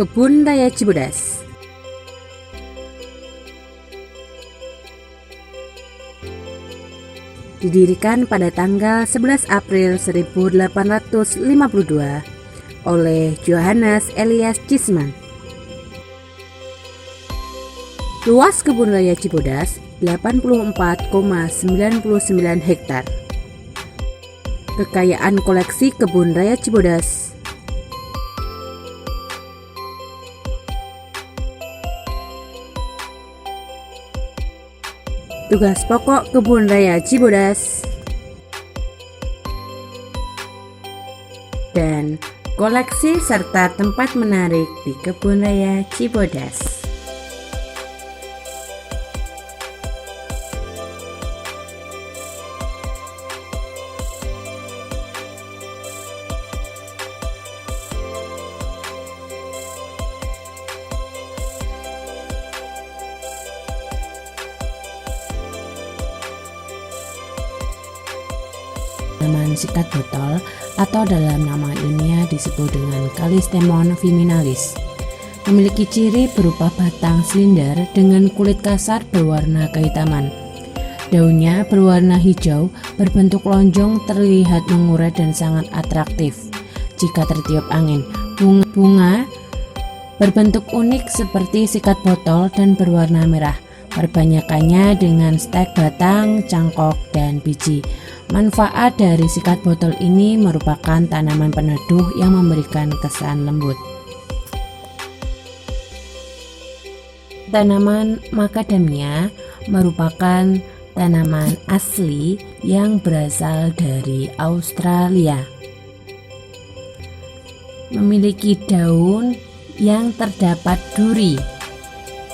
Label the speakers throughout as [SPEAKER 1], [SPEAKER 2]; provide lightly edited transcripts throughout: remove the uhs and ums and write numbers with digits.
[SPEAKER 1] Kebun Raya Cibodas. Didirikan pada tanggal 11 April 1852 oleh Johannes Elias Cisman. Luas Kebun Raya Cibodas 84,99 hektar. Kekayaan koleksi Kebun Raya Cibodas. Tugas pokok Kebun Raya Cibodas dan koleksi serta tempat menarik di Kebun Raya Cibodas. Tanaman sikat botol atau dalam nama ilmiah disebut dengan Callistemon viminalis. Memiliki ciri berupa batang silinder dengan kulit kasar berwarna kehitaman. Daunnya berwarna hijau, berbentuk lonjong, terlihat mengurai dan sangat atraktif jika tertiup angin. Bunga berbentuk unik seperti sikat botol dan berwarna merah. Perbanyakannya dengan stek batang, cangkok, dan biji. Manfaat dari sikat botol ini merupakan tanaman peneduh yang memberikan kesan lembut. Tanaman macadamia merupakan tanaman asli yang berasal dari Australia. Memiliki daun yang terdapat duri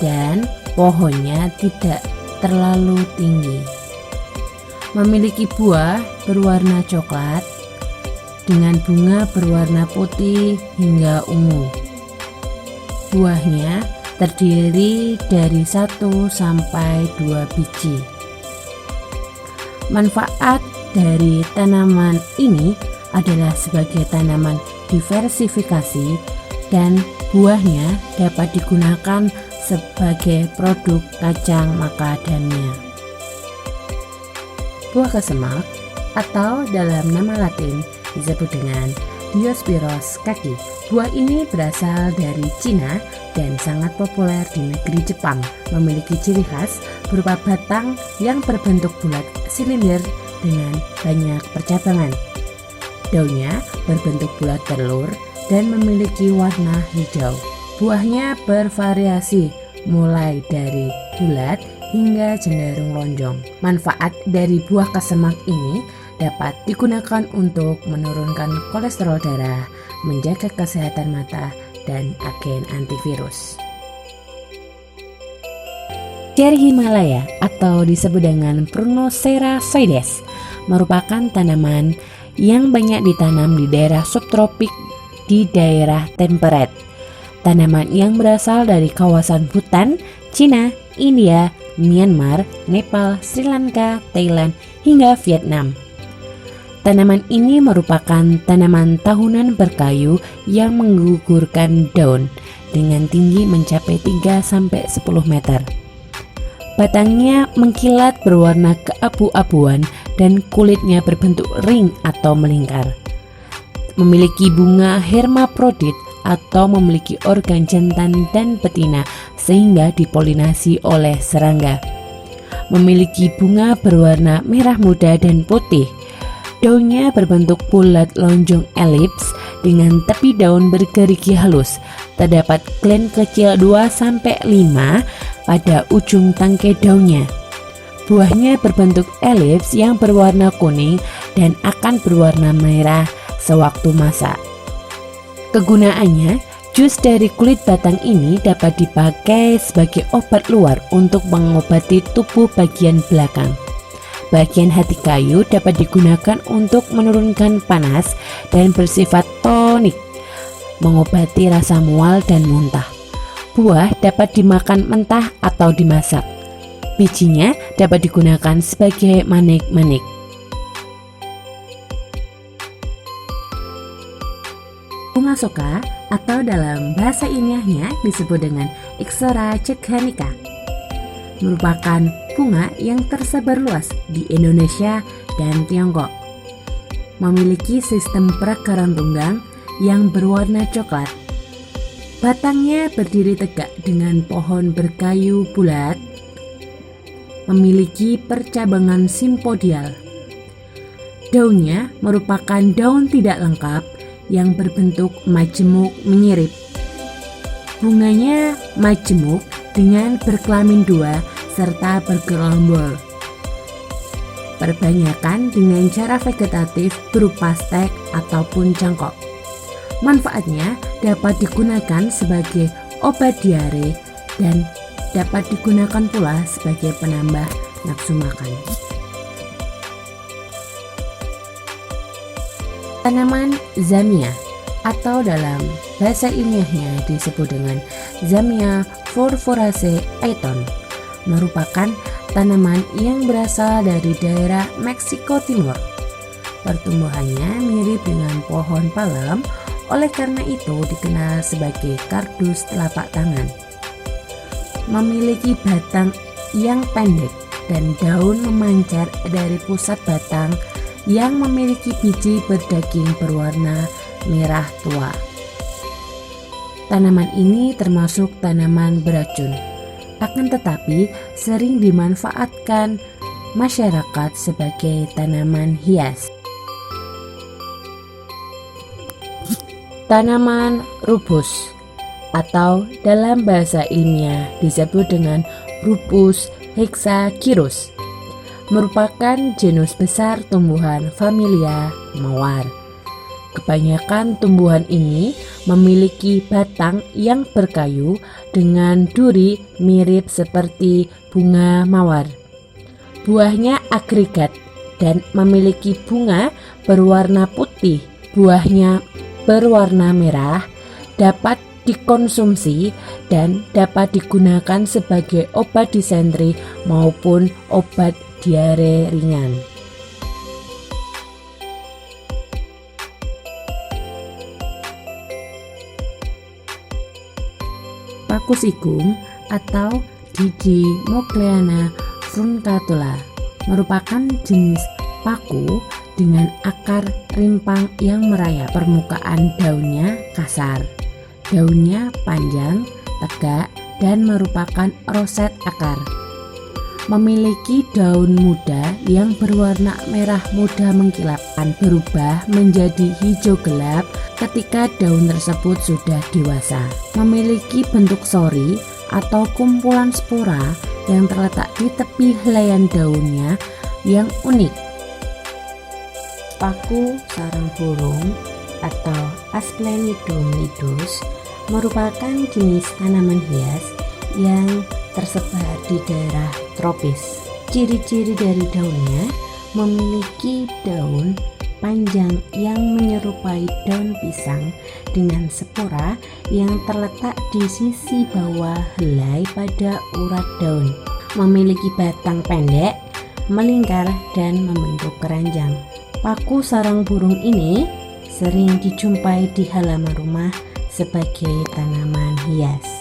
[SPEAKER 1] dan pohonnya tidak terlalu tinggi. Memiliki buah berwarna coklat dengan bunga berwarna putih hingga ungu. Buahnya terdiri dari 1 sampai 2 biji. Manfaat dari tanaman ini adalah sebagai tanaman diversifikasi dan buahnya dapat digunakan sebagai produk kacang macadamia. Buah kesemak atau dalam nama Latin disebut dengan Diospyros kaki. Buah ini berasal dari Cina dan sangat populer di negeri Jepang. Memiliki ciri khas berupa batang yang berbentuk bulat silinder dengan banyak percabangan. Daunnya berbentuk bulat telur dan memiliki warna hijau. Buahnya bervariasi mulai dari bulat hingga cenderung lonjong. Manfaat dari buah kesemak ini dapat digunakan untuk menurunkan kolesterol darah, menjaga kesehatan mata, dan agen antivirus. Ceri Himalaya atau disebut dengan Prunocera zoides merupakan tanaman yang banyak ditanam di daerah subtropik di daerah temperate. Tanaman yang berasal dari kawasan Bhutan, Cina, India, Myanmar, Nepal, Sri Lanka, Thailand, hingga Vietnam. Tanaman ini merupakan tanaman tahunan berkayu yang menggugurkan daun dengan tinggi mencapai 3-10 meter. Batangnya mengkilat berwarna keabu-abuan dan kulitnya berbentuk ring atau melingkar. Memiliki bunga hermaprodit atau memiliki organ jantan dan betina sehingga dipolinasi oleh serangga. Memiliki bunga berwarna merah muda dan putih. Daunnya berbentuk bulat lonjong elips dengan tepi daun bergerigi halus. Terdapat gland kecil 2-5 pada ujung tangkai daunnya. Buahnya berbentuk elips yang berwarna kuning dan akan berwarna merah sewaktu masak. Kegunaannya, jus dari kulit batang ini dapat dipakai sebagai obat luar untuk mengobati tubuh bagian belakang. Bagian hati kayu dapat digunakan untuk menurunkan panas dan bersifat tonik, mengobati rasa mual dan muntah. Buah dapat dimakan mentah atau dimasak. Bijinya dapat digunakan sebagai manik-manik. Bunga soka atau dalam bahasa ilmiahnya disebut dengan Ixora cekhanica, merupakan bunga yang tersebar luas di Indonesia dan Tiongkok. Memiliki sistem perakaran tunggang yang berwarna coklat. Batangnya berdiri tegak dengan pohon berkayu bulat, memiliki percabangan simpodial. Daunnya merupakan daun tidak lengkap yang berbentuk majemuk menyirip. Bunganya majemuk dengan berkelamin dua serta bergerombol. Perbanyakan dengan cara vegetatif berupa stek ataupun cangkok. Manfaatnya dapat digunakan sebagai obat diare dan dapat digunakan pula sebagai penambah nafsu makan. Tanaman Zamia atau dalam bahasa ilmiahnya disebut dengan Zamia furfuraceae Aiton, merupakan tanaman yang berasal dari daerah Meksiko Timur. Pertumbuhannya mirip dengan pohon palem, oleh karena itu dikenal sebagai kardus telapak tangan. Memiliki batang yang pendek dan daun memancar dari pusat batang yang memiliki biji berdaging berwarna merah tua. Tanaman ini termasuk tanaman beracun, akan tetapi sering dimanfaatkan masyarakat sebagai tanaman hias. Tanaman rubus atau dalam bahasa ilmiah disebut dengan Rubus hexagyros, merupakan genus besar tumbuhan familia mawar. Kebanyakan tumbuhan ini memiliki batang yang berkayu dengan duri mirip seperti bunga mawar. Buahnya agregat dan memiliki bunga berwarna putih. Buahnya berwarna merah, dapat dikonsumsi dan dapat digunakan sebagai obat disentri maupun obat diare ringan. Pakus igung atau Didymocleana fruncatula merupakan jenis paku dengan akar rimpang yang merayap. Permukaan daunnya kasar, daunnya panjang, tegak, dan merupakan roset akar. Memiliki daun muda yang berwarna merah muda mengkilap dan berubah menjadi hijau gelap ketika daun tersebut sudah dewasa. Memiliki bentuk sori atau kumpulan spora yang terletak di tepi helaian daunnya yang unik. Paku sarang burung atau Asplenidum nidus merupakan jenis tanaman hias yang tersebar di daerah tropis. Ciri-ciri dari daunnya memiliki daun panjang yang menyerupai daun pisang dengan spora yang terletak di sisi bawah helai pada urat daun. Memiliki batang pendek, melingkar, dan membentuk keranjang. Paku sarang burung ini sering dijumpai di halaman rumah sebagai tanaman hias.